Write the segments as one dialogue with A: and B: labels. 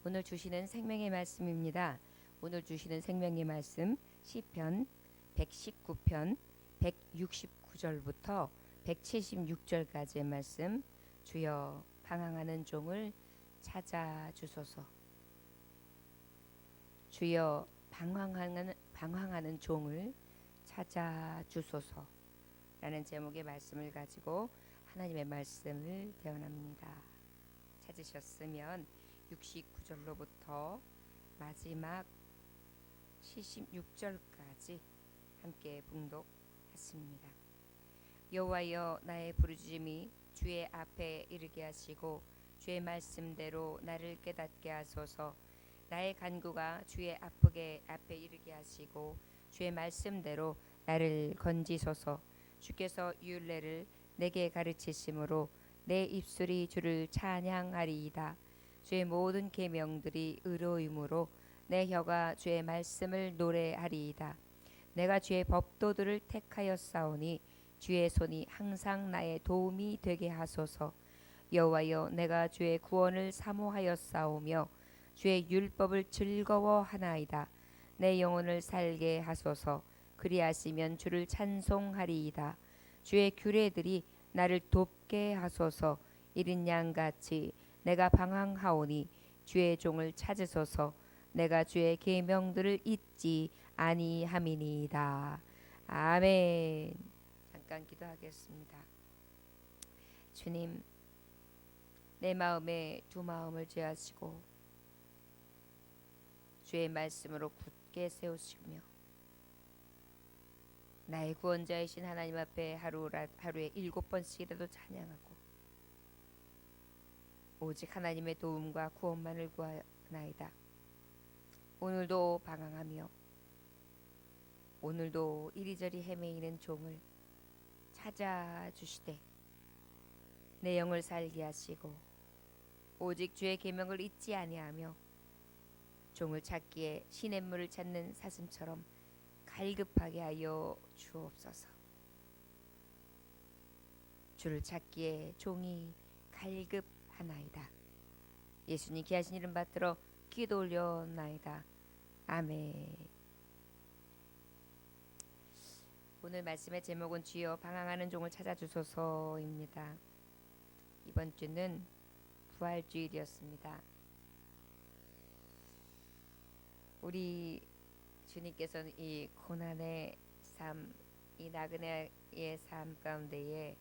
A: 오늘 주시는 생명의 말씀입니다. 오늘 주시는 생명의 말씀 시편 119편 169절부터 176절까지의 말씀. 주여 방황하는 종을 찾아 주소서. 주여 방황하는 종을 찾아 주소서 라는 제목의 말씀을 가지고 하나님의 말씀을 대언합니다. 찾으셨으면 69절로부터 마지막 76절까지 함께 봉독하십니다. 여호와여, 나의 부르짖음이 주의 앞에 이르게 하시고 주의 말씀대로 나를 깨닫게 하소서. 나의 간구가 주의 앞에 이르게 하시고 주의 말씀대로 나를 건지소서. 주께서 율례를 내게 가르치심으로 내 입술이 주를 찬양하리이다. 주의 모든 계명들이 의로이므로 내 혀가 주의 말씀을 노래하리이다. 내가 주의 법도들을 택하였사오니 주의 손이 항상 나의 도움이 되게 하소서. 여호와여, 내가 주의 구원을 사모하였사오며 주의 율법을 즐거워하나이다. 내 영혼을 살게 하소서. 그리하시면 주를 찬송하리이다. 주의 규례들이 나를 돕게 하소서. 이른 양같이 내가 방황하오니 주의 종을 찾으소서. 내가 주의 계명들을 잊지 아니함이니이다. 아멘. 잠깐 기도하겠습니다. 주님, 내 마음에 두 마음을 죄하시고 주의 말씀으로 굳게 세우시며 나의 구원자이신 하나님 앞에 하루에 7번씩이라도 찬양하고 오직 하나님의 도움과 구원만을 구하나이다. 오늘도 방황하며 오늘도 이리저리 헤매이는 종을 찾아주시되 내 영을 살게 하시고 오직 주의 계명을 잊지 아니하며 종을 찾기에 시냇물을 찾는 사슴처럼 갈급하게 하여 주옵소서. 주를 찾기에 종이 갈급하나이다. 예수님 귀하신 이름 받들어 기도 올려나이다. 아멘. 오늘 말씀의 제목은 주여 방황하는 종을 찾아주소서입니다. 이번 주는 부활주일이었습니다. 우리 주님께서는 이 고난의 삶, 이 나그네의 삶 가운데에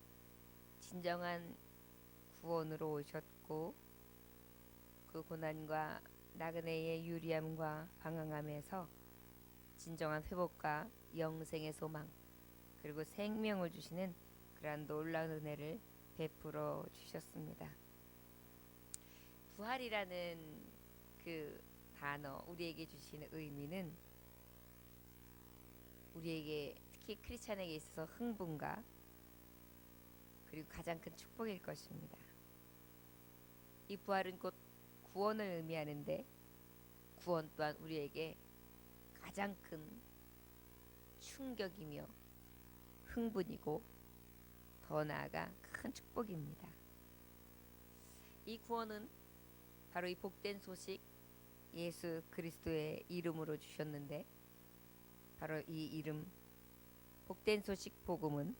A: 진정한 구원으로 오셨고 그 고난과 나그네의 유리함과 방황함에서 진정한 회복과 영생의 소망 그리고 생명을 주시는 그러한 놀라운 은혜를 베풀어 주셨습니다. 부활이라는 그 단어, 우리에게 주시는 의미는 우리에게 특히 크리스찬에게 있어서 흥분과 그리고 가장 큰 축복일 것입니다. 이 부활은 곧 구원을 의미하는데 구원 또한 우리에게 가장 큰 충격이며 흥분이고 더 나아가 큰 축복입니다. 이 구원은 바로 이 복된 소식 예수 그리스도의 이름으로 주셨는데 바로 이 이름 복된 소식 복음은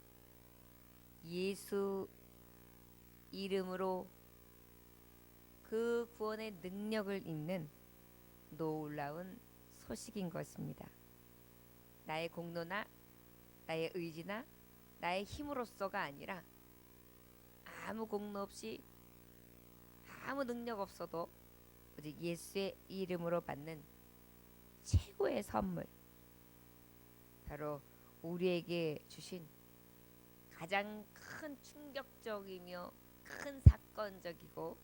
A: 예수 이름으로 그 구원의 능력을 잇는 놀라운 소식인 것입니다. 나의 공로나 나의 의지나 나의 힘으로서가 아니라 아무 공로 없이 아무 능력 없어도 오직 예수의 이름으로 받는 최고의 선물, 바로 우리에게 주신 가장 큰 충격적이며 큰 사건적이고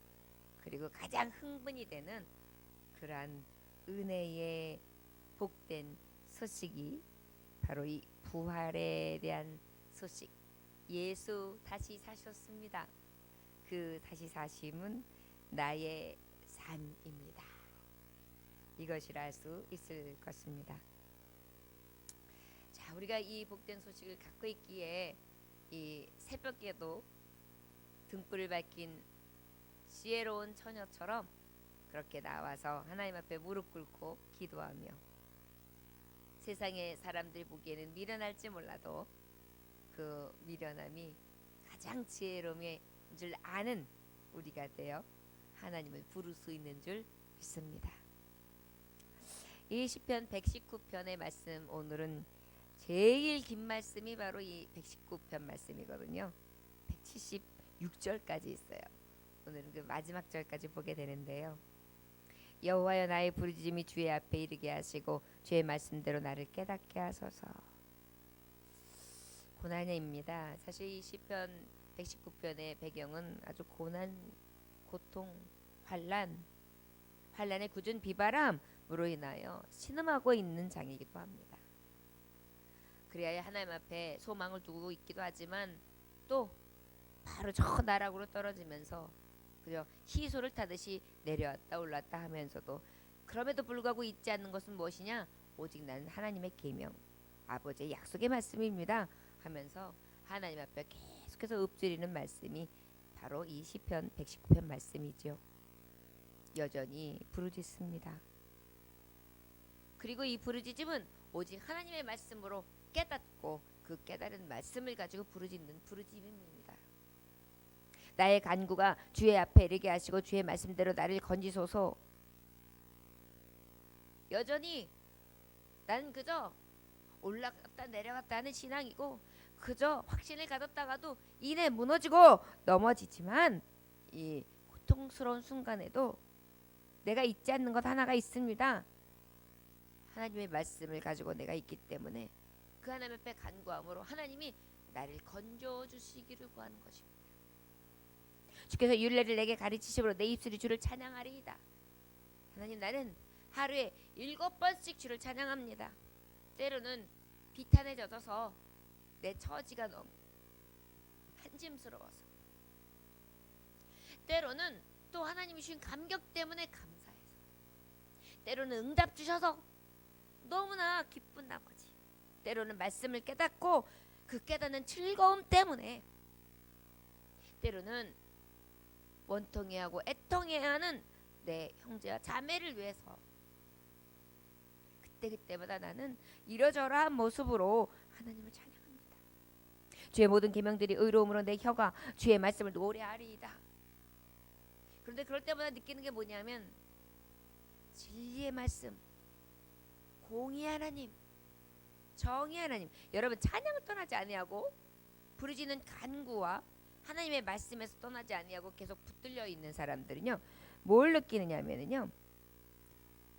A: 그리고 가장 흥분이 되는 그러한 은혜의 복된 소식이 바로 이 부활에 대한 소식. 예수 다시 사셨습니다. 그 다시 사심은 나의 삶입니다. 이것이라 할 수 있을 것입니다. 자, 우리가 이 복된 소식을 갖고 있기에 이 새벽에도 등불을 밝힌 지혜로운 처녀처럼 그렇게 나와서 하나님 앞에 무릎 꿇고 기도하며 세상의 사람들이 보기에는 미련할지 몰라도 그 미련함이 가장 지혜로움인 줄 아는 우리가 되어 하나님을 부를 수 있는 줄 믿습니다. 이 시편 119편의 말씀, 오늘은 제일 긴 말씀이 바로 이 119편 말씀이거든요. 176절까지 있어요. 오늘은 그 마지막 절까지 보게 되는데요. 여호와여, 나의 부르짖음이 주의 앞에 이르게 하시고 주의 말씀대로 나를 깨닫게 하소서. 고난입니다. 사실 이 시편 119편의 배경은 아주 고난, 고통, 환란의 굳은 비바람으로 인하여 신음하고 있는 장이기도 합니다. 그래야 하나님 앞에 소망을 두고 있기도 하지만 또 바로 저 나락으로 떨어지면서 그저 희소를 타듯이 내려왔다 올랐다 하면서도 그럼에도 불구하고 잊지 않는 것은 무엇이냐? 오직 나는 하나님의 계명, 아버지의 약속의 말씀입니다 하면서 하나님 앞에 계속해서 읊조리는 말씀이 바로 이 시편 119편 말씀이죠. 여전히 부르짖습니다. 그리고 이 부르짖음은 오직 하나님의 말씀으로 깨닫고 그 깨달은 말씀을 가지고 부르짖는 부르짖음입니다. 나의 간구가 주의 앞에 이르게 하시고 주의 말씀대로 나를 건지소서. 여전히 나는 그저 올라갔다 내려갔다 하는 신앙이고 그저 확신을 가졌다가도 이내 무너지고 넘어지지만 이 고통스러운 순간에도 내가 잊지 않는 것 하나가 있습니다. 하나님의 말씀을 가지고 내가 있기 때문에 그 하나님 앞에 간구함으로 하나님이 나를 건져 주시기를 구하는 것입니다. 주께서 율례를 내게 가르치심으로 내 입술이 주를 찬양하리이다. 하나님, 나는 하루에 7번씩 주를 찬양합니다. 때로는 비탄에 젖어서 내 처지가 너무 한짐스러워서, 때로는 또 하나님이 주신 감격 때문에 감사해서, 때로는 응답 주셔서 너무나 기쁜 나머지, 때로는 말씀을 깨닫고 그 깨닫는 즐거움 때문에, 때로는 원통해하고 애통해야 하는 내 형제와 자매를 위해서 그때마다 나는 이러저러한 모습으로 하나님을 찬양합니다. 주의 모든 계명들이 의로움으로 내 혀가 주의 말씀을 노래하리이다. 그런데 그럴 때마다 느끼는 게 뭐냐면 진리의 말씀, 공의 하나님, 정의 하나님. 여러분, 찬양을 떠나지 아니하고 부르짖는 간구와 하나님의 말씀에서 떠나지 아니하고 계속 붙들려 있는 사람들은요, 뭘 느끼느냐면요,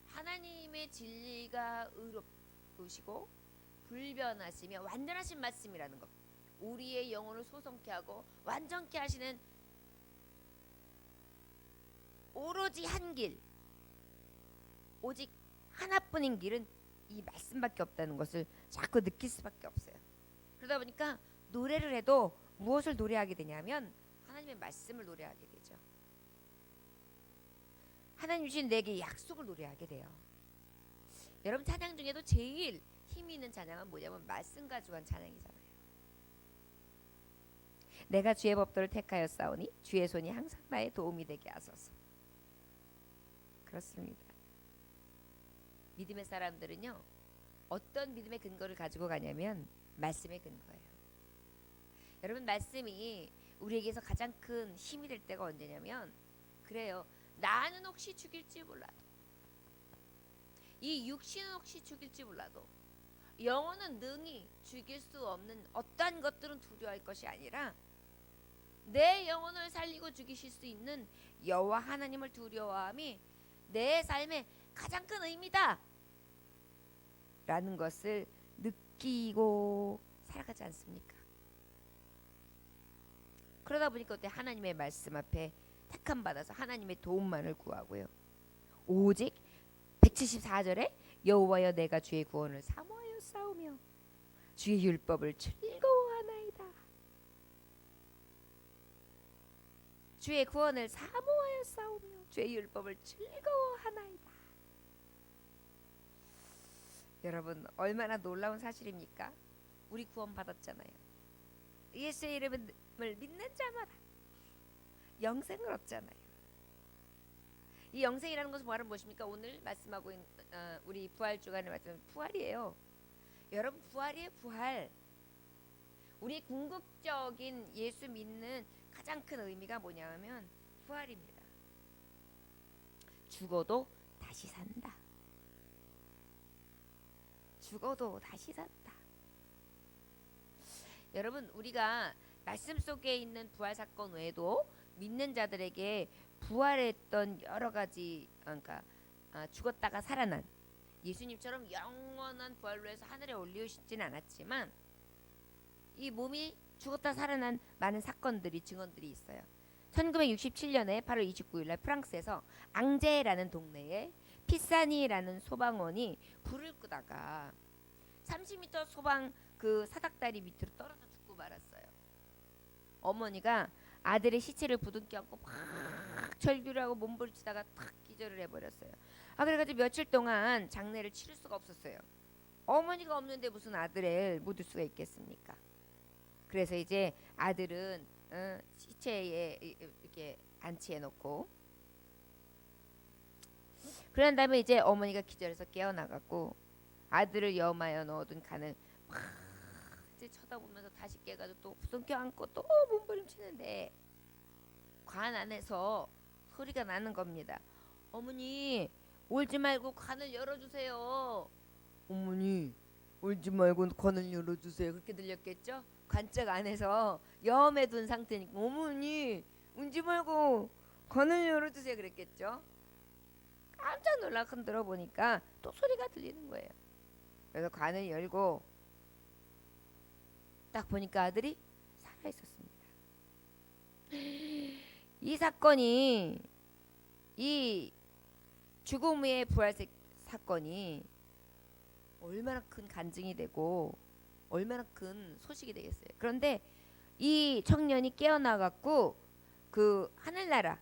A: 하나님의 진리가 의롭으시고 불변하시며 완전하신 말씀이라는 것, 우리의 영혼을 소성케 하고 완전케 하시는 오로지 한 길, 오직 하나뿐인 길은 이 말씀밖에 없다는 것을 자꾸 느낄 수밖에 없어요. 그러다 보니까 노래를 해도 무엇을 노래하게 되냐면 하나님의 말씀을 노래하게 되죠. 하나님 주신 내게 약속을 노래하게 돼요. 여러분, 찬양 중에도 제일 힘이 있는 찬양은 뭐냐면 말씀 가지고 한 찬양이잖아요. 내가 주의 법도를 택하였사오니 주의 손이 항상 나의 도움이 되게 하소서. 그렇습니다. 믿음의 사람들은요, 어떤 믿음의 근거를 가지고 가냐면 말씀의 근거예요. 여러분, 말씀이 우리에게서 가장 큰 힘이 될 때가 언제냐면, 그래요, 나는 혹시 죽일지 몰라도, 이 육신은 혹시 죽일지 몰라도 영혼은 능히 죽일 수 없는 어떠한 것들은 두려워할 것이 아니라 내 영혼을 살리고 죽이실 수 있는 여호와 하나님을 두려워함이 내 삶의 가장 큰 의미다 라는 것을 느끼고 살아가지 않습니까? 그러다 보니까 어때? 하나님의 말씀 앞에 택함 받아서 하나님의 도움만을 구하고요, 오직 174절에 여호와여, 내가 주의 구원을 사모하여 싸우며 주의 율법을 즐거워하나이다. 주의 구원을 사모하여 싸우며 주의 율법을 즐거워하나이다. 여러분, 얼마나 놀라운 사실입니까? 우리 구원 받았잖아요. 예수의 이름을 믿는 자마다 영생을 얻잖아요. 이 영생이라는 것은 부활은 무엇입니까? 오늘 말씀하고 있는 우리 부활 주간에 말씀 부활이에요. 여러분 부활이에요. 부활. 우리 궁극적인 예수 믿는 가장 큰 의미가 뭐냐면 부활입니다. 죽어도 다시 산다. 죽어도 다시 산다. 여러분 우리가 말씀 속에 있는 부활 사건 외에도 믿는 자들에게 부활했던 여러 가지 그러니까 죽었다가 살아난 예수님처럼 영원한 부활로 해서 하늘에 올리우시지는 않았지만 이 몸이 죽었다 살아난 많은 사건들이 증언들이 있어요. 1967년에 8월 29일 날 프랑스에서 앙제라는 동네에 피사니라는 소방원이 불을 끄다가 30m 소방 그 사닥다리 밑으로 떨어져 죽고 말았어요. 어머니가 아들의 시체를 부둥켜 안고 막 절규를 하고 몸부림치다가 탁 기절을 해버렸어요. 그래가지고 며칠 동안 장례를 치를 수가 없었어요. 어머니가 없는데 무슨 아들을 묻을 수가 있겠습니까? 그래서 이제 아들은 시체에 이렇게 안치해 놓고 그런 다음에 이제 어머니가 기절해서 깨어나갖고 아들을 염하여 넣어둔 간을 막 이제 쳐다보면서 다시 깨가지고 또 부둥켜 안고 또 몸부림치는데 관 안에서 소리가 나는 겁니다. 어머니 울지 말고 관을 열어주세요. 어머니 울지 말고 관을 열어주세요. 그렇게 들렸겠죠? 관짝 안에서 염해 둔 상태니까 어머니 울지 말고 관을 열어주세요 그랬겠죠? 깜짝 놀라 흔들어 보니까 또 소리가 들리는 거예요. 그래서 관을 열고 딱 보니까 아들이 살아 있었습니다. 이 사건이 이 죽음 후의 부활 사건이 얼마나 큰 간증이 되고 얼마나 큰 소식이 되겠어요. 그런데 이 청년이 깨어나갖고 그 하늘나라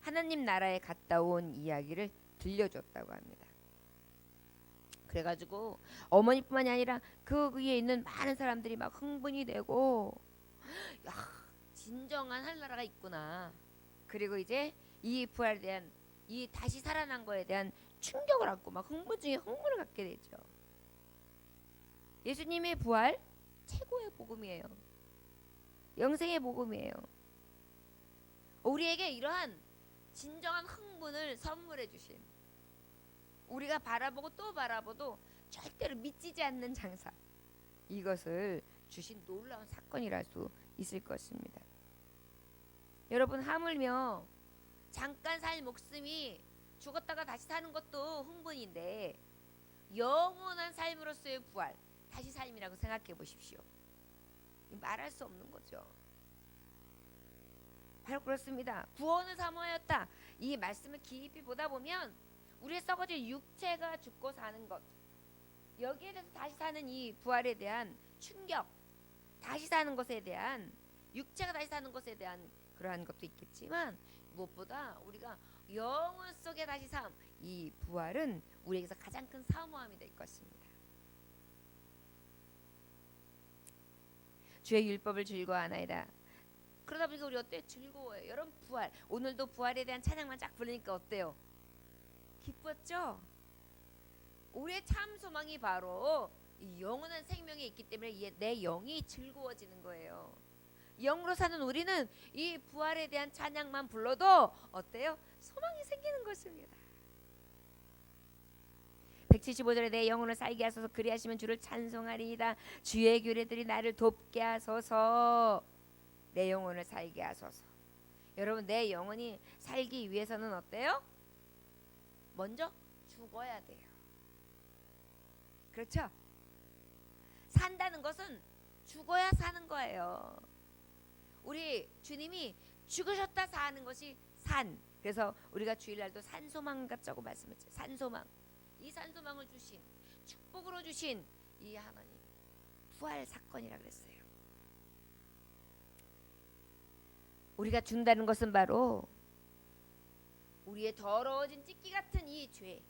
A: 하나님 나라에 갔다 온 이야기를 들려줬다고 합니다. 그래가지고 어머니뿐만이 아니라 그 위에 있는 많은 사람들이 막 흥분이 되고 야 진정한 하늘나라가 있구나. 그리고 이제 이 부활에 대한 이 다시 살아난 거에 대한 충격을 안고 막 흥분 중에 흥분을 갖게 되죠. 예수님의 부활 최고의 복음이에요. 영생의 복음이에요. 우리에게 이러한 진정한 흥분을 선물해 주신 우리가 바라보고 또 바라보도 절대로 미치지 않는 장사 이것을 주신 놀라운 사건이랄 수 있을 것입니다. 여러분 하물며 잠깐 살 목숨이 죽었다가 다시 사는 것도 흥분인데 영원한 삶으로서의 부활 다시 삶이라고 생각해 보십시오. 말할 수 없는 거죠. 바로 그렇습니다. 구원을 사모하였다. 이 말씀을 깊이 보다 보면 우리의 썩어질 육체가 죽고 사는 것 여기에 대해서 다시 사는 이 부활에 대한 충격 다시 사는 것에 대한 육체가 다시 사는 것에 대한 그러한 것도 있겠지만 무엇보다 우리가 영혼 속에 다시 삶 이 부활은 우리에게서 가장 큰 사모함이 될 것입니다. 주의 율법을 즐거워하나이다. 그러다 보니까 우리 어때요? 즐거워요. 여러분 부활 오늘도 부활에 대한 찬양만 쫙 부르니까 어때요? 기뻤죠? 우리의 참 소망이 바로 이 영원한 생명이 있기 때문에 내 영이 즐거워지는 거예요. 영으로 사는 우리는 이 부활에 대한 찬양만 불러도 어때요? 소망이 생기는 것입니다. 175절에 내 영혼을 살게 하소서 그리하시면 주를 찬송하리이다. 주의 규례들이 나를 돕게 하소서. 내 영혼을 살게 하소서. 여러분 내 영혼이 살기 위해서는 어때요? 먼저 죽어야 돼요. 그렇죠? 산다는 것은 죽어야 사는 거예요. 우리 주님이 죽으셨다 사는 것이 산. 그래서 우리가 주일날도 산소망 같자고 말씀했죠. 산소망. 이 산소망을 주신 축복으로 주신 이 하나님 부활 사건이라 그랬어요. 우리가 죽는다는 것은 바로 우리의 더러워진 찢기 같은 이 죄,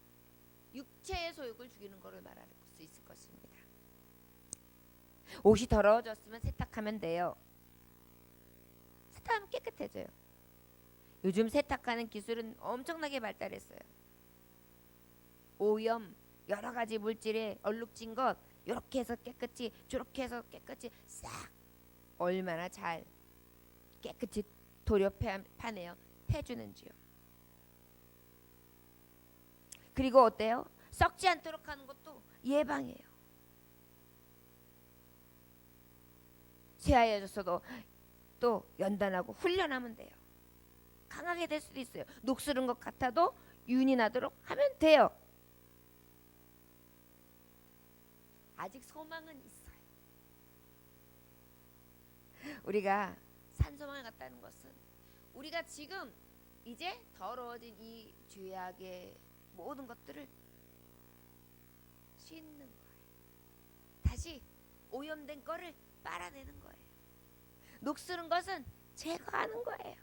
A: 육체의 소욕을 죽이는 것을 말할 수 있을 것입니다. 옷이 더러워졌으면 세탁하면 돼요. 세탁하면 깨끗해져요. 요즘 세탁하는 기술은 엄청나게 발달했어요. 오염, 여러 가지 물질에 얼룩진 것 이렇게 해서 깨끗이, 저렇게 해서 깨끗이 싹 얼마나 잘 깨끗이 도려파네요. 해주는지요. 그리고 어때요? 썩지 않도록 하는 것도 예방이에요. 새하얘졌어도 또 연단하고 훈련하면 돼요. 강하게 될 수도 있어요. 녹슬은 것 같아도 윤이 나도록 하면 돼요. 아직 소망은 있어요. 우리가 산소망을 갖다는 것은 우리가 지금 이제 더러워진 이 죄악의 모든 것들을 씻는 거예요. 다시 오염된 거를 빨아내는 거예요. 녹슬은 것은 제거하는 거예요.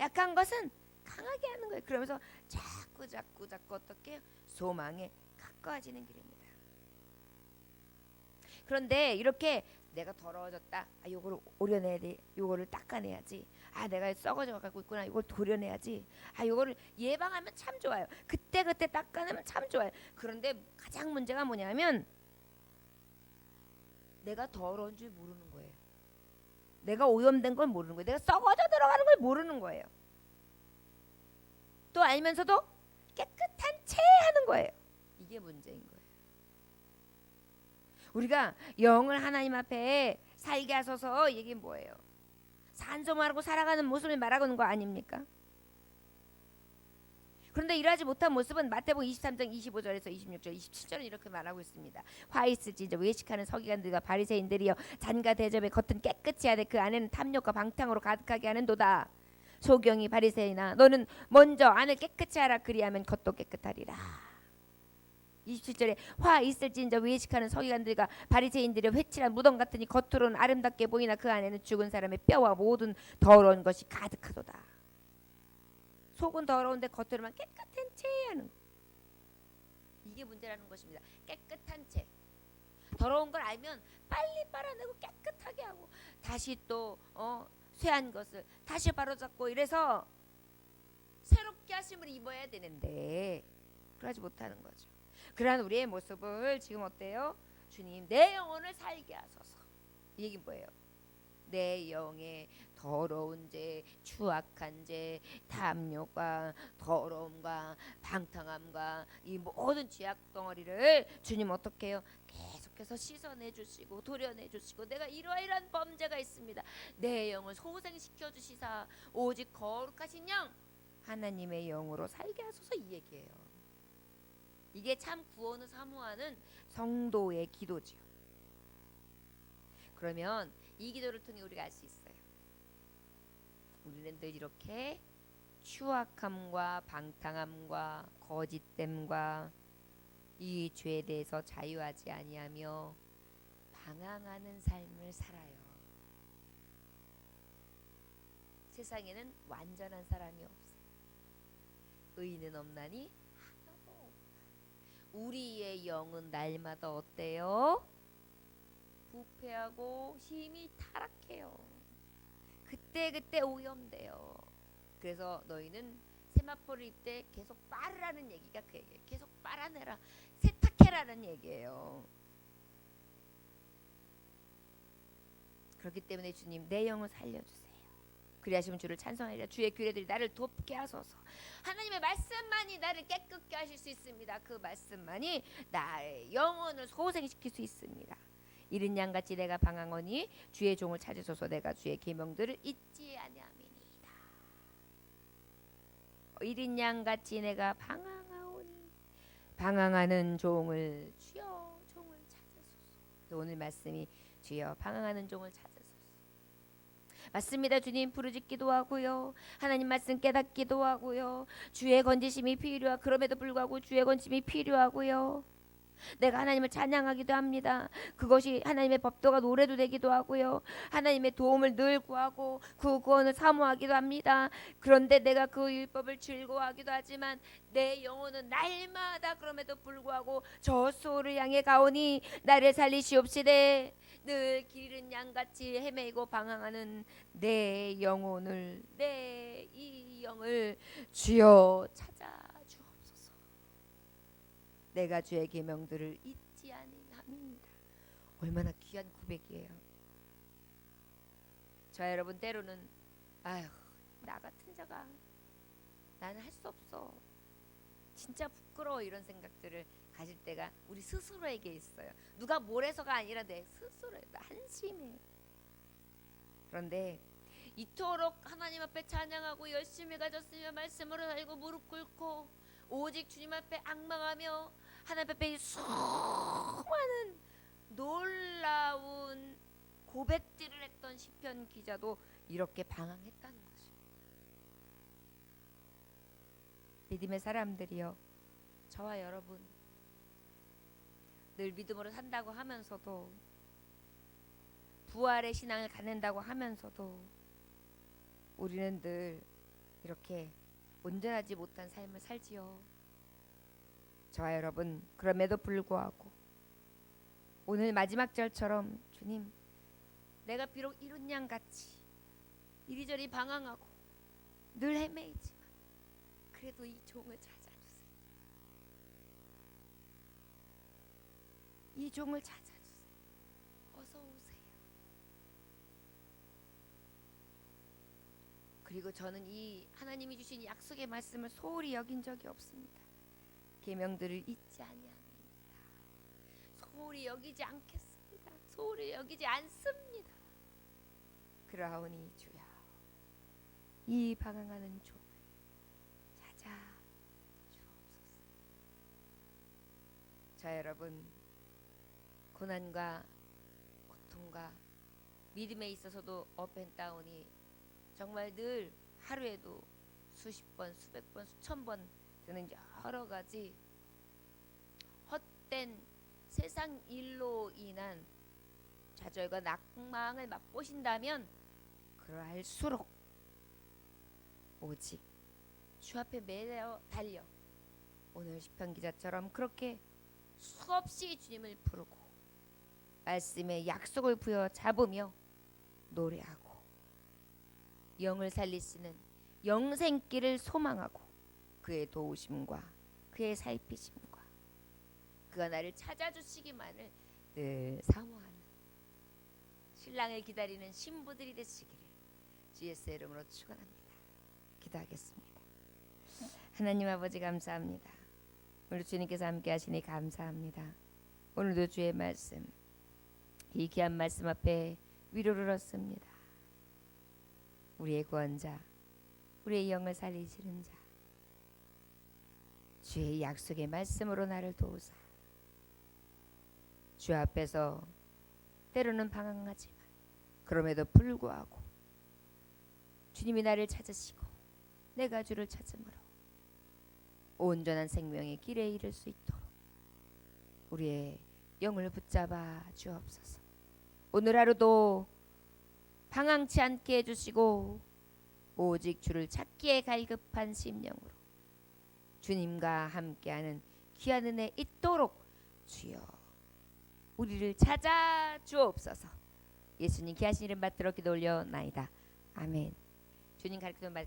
A: 약한 것은 강하게 하는 거예요. 그러면서 자꾸 어떻게 소망에 가까워지는 길입니다. 그런데 이렇게 내가 더러워졌다. 요거를 오려내야 돼. 요거를 닦아내야지. 내가 썩어져 갖고 있구나. 이걸 도려내야지. 요거를 예방하면 참 좋아요. 그때 닦아내면 참 좋아요. 그런데 가장 문제가 뭐냐면 내가 더러운 줄 모르는 거예요. 내가 오염된 걸 모르는 거예요. 내가 썩어져 들어가는 걸 모르는 거예요. 또 알면서도 깨끗한 채 하는 거예요. 이게 문제인 거예요. 우리가 영을 하나님 앞에 살게 하소서 이게 뭐예요? 산소말하고 살아가는 모습을 말하는 거 아닙니까? 그런데 이러하지 못한 모습은 마태복음 23장 25절에서 26절 27절은 이렇게 말하고 있습니다. 화 있을지저 외식하는 서기관들과 바리새인들이여 잔과 대접의 겉은 깨끗이 하되 그 안에는 탐욕과 방탕으로 가득하게 하는도다. 소경이 바리새인아 너는 먼저 안을 깨끗이 하라 그리하면 겉도 깨끗하리라. 27절에 화 있을진저 외식하는 서기관들과 바리새인들의 회칠한 무덤 같으니 겉으로는 아름답게 보이나 그 안에는 죽은 사람의 뼈와 모든 더러운 것이 가득하도다. 속은 더러운데 겉으로만 깨끗한 채 하는 거. 이게 문제라는 것입니다. 깨끗한 채. 더러운 걸 알면 빨리 빨아내고 깨끗하게 하고 다시 또 쇠한 것을 다시 바로잡고 이래서 새롭게 하심을 입어야 되는데 그러지 못하는 거죠. 그러한 우리의 모습을 지금 어때요? 주님 내 영혼을 살게 하소서. 이 얘기 뭐예요? 내 영의 더러운 죄, 추악한 죄, 탐욕과 더러움과 방탕함과 이 모든 죄악 덩어리를 주님 어떻게 해요? 계속해서 씻어내 주시고 도려내 주시고 내가 이러이러한 범죄가 있습니다. 내 영을 소생시켜 주시사 오직 거룩하신 영 하나님의 영으로 살게 하소서 이 얘기예요. 이게 참 구원을 사모하는 성도의 기도지요. 그러면 이 기도를 통해 우리가 알 수 있어요. 우리는 늘 이렇게 추악함과 방탕함과 거짓됨과 이 죄에 대해서 자유하지 아니하며 방황하는 삶을 살아요. 세상에는 완전한 사람이 없어요. 의인은 없나니 하나도 없다. 우리의 영은 날마다 어때요? 부패하고 힘이 타락해요. 그때 오염돼요. 그래서 너희는 세마포를 입되 계속 빨으라는 얘기가 그 얘기예요. 계속 빨아내라, 세탁해라는 얘기예요. 그렇기 때문에 주님 내 영을 살려주세요. 그리하시면 주를 찬송하리라. 주의 규례들이 나를 돕게 하소서. 하나님의 말씀만이 나를 깨끗게 하실 수 있습니다. 그 말씀만이 나의 영혼을 소생시킬 수 있습니다. 이른 양같이 내가 방황하니 주의 종을 찾으소서. 내가 주의 계명들을 잊지 아니함이니이다. 이른 양같이 내가 방황하오니 방황하는 종을 주여 종을 찾으소서. 오늘 말씀이 주여 방황하는 종을 찾으소서. 맞습니다. 주님 부르짖기도 하고요. 하나님 말씀 깨닫기도 하고요. 주의 건지심이 필요하 그럼에도 불구하고 주의 건지심이 필요하고요. 내가 하나님을 찬양하기도 합니다. 그것이 하나님의 법도가 노래도 되기도 하고요. 하나님의 도움을 늘 구하고 그 구원을 사모하기도 합니다. 그런데 내가 그 율법을 즐거워하기도 하지만 내 영혼은 날마다 그럼에도 불구하고 저 소를 향해 가오니 나를 살리시옵시되. 늘 길 잃은 양같이 헤매고 방황하는 내 영혼을, 내 이 영을 주여 찾아 주옵소서. 내가 주의 계명들을 잊지 아니함이니이다. 얼마나 귀한 고백이에요. 저 여러분, 때로는 아휴, 나 같은 자가, 나는 할 수 없어, 진짜 부끄러워, 이런 생각들을 가질 때가 우리 스스로에게 있어요. 누가 뭘 해서가 아니라 내 스스로에 한심해. 그런데 이토록 하나님 앞에 찬양하고 열심히 가졌으며 말씀으로 살고 무릎 꿇고 오직 주님 앞에 앙망하며 하나님 앞에 수많은 놀라운 고백들을 했던 시편 기자도 이렇게 방황했다는 것입니다. 믿음의 사람들이여, 저와 여러분, 늘 믿음으로 산다고 하면서도, 부활의 신앙을 갖는다고 하면서도 우리는 늘 이렇게 온전하지 못한 삶을 살지요. 저와 여러분, 그럼에도 불구하고 오늘 마지막 절처럼 주님, 내가 비록 이룬 양같이 이리저리 방황하고 늘 헤매이지만 그래도 이 종을 찾아주세요. 이 종을 찾아주세요. 어서 오세요. 그리고 저는 이 하나님이 주신 약속의 말씀을 소홀히 여긴 적이 없습니다. 계명들을 잊지 아니합니다. 소홀히 여기지 않겠습니다. 소홀히 여기지 않습니다. 그러하오니 주여, 이 방황하는 종을 찾아 주옵소서. 자, 여러분, 고난과 고통과 믿음에 있어서도 업앤다운이 정말 늘 하루에도 수십 번, 수백 번, 수천 번 되는 여러 가지 헛된 세상 일로 인한 좌절과 낙망을 맛보신다면 그러할수록 오직 주 앞에 매여 달려 오늘 시편 기자처럼 그렇게 수없이 주님을 부르고 말씀의 약속을 부여 잡으며 노래하고 영을 살리시는 영생길을 소망하고 그의 도우심과 그의 살피심과 그가 나를 찾아주시기만을 늘 사모하는 신랑을 기다리는 신부들이 되시기를 주 예수의 이름으로 축원합니다. 기도하겠습니다. 하나님 아버지, 감사합니다. 오늘 주님께서 함께 하시니 감사합니다. 오늘도 주의 말씀, 이 귀한 말씀 앞에 위로를 얻습니다. 우리의 구원자, 우리의 영을 살리시는 자, 주의 약속의 말씀으로 나를 도우사 주 앞에서 때로는 방황하지만 그럼에도 불구하고 주님이 나를 찾으시고 내가 주를 찾음으로 온전한 생명의 길에 이를 수 있도록 우리의 영을 붙잡아 주옵소서. 오늘 하루도 방황치 않게 해주시고 오직 주를 찾기에 갈급한 심령으로 주님과 함께하는 귀한 은혜 있도록 주여 우리를 찾아 주옵소서. 예수님 귀하신 이름 받들어 기도 올려나이다. 아멘. 주님 가르치던 말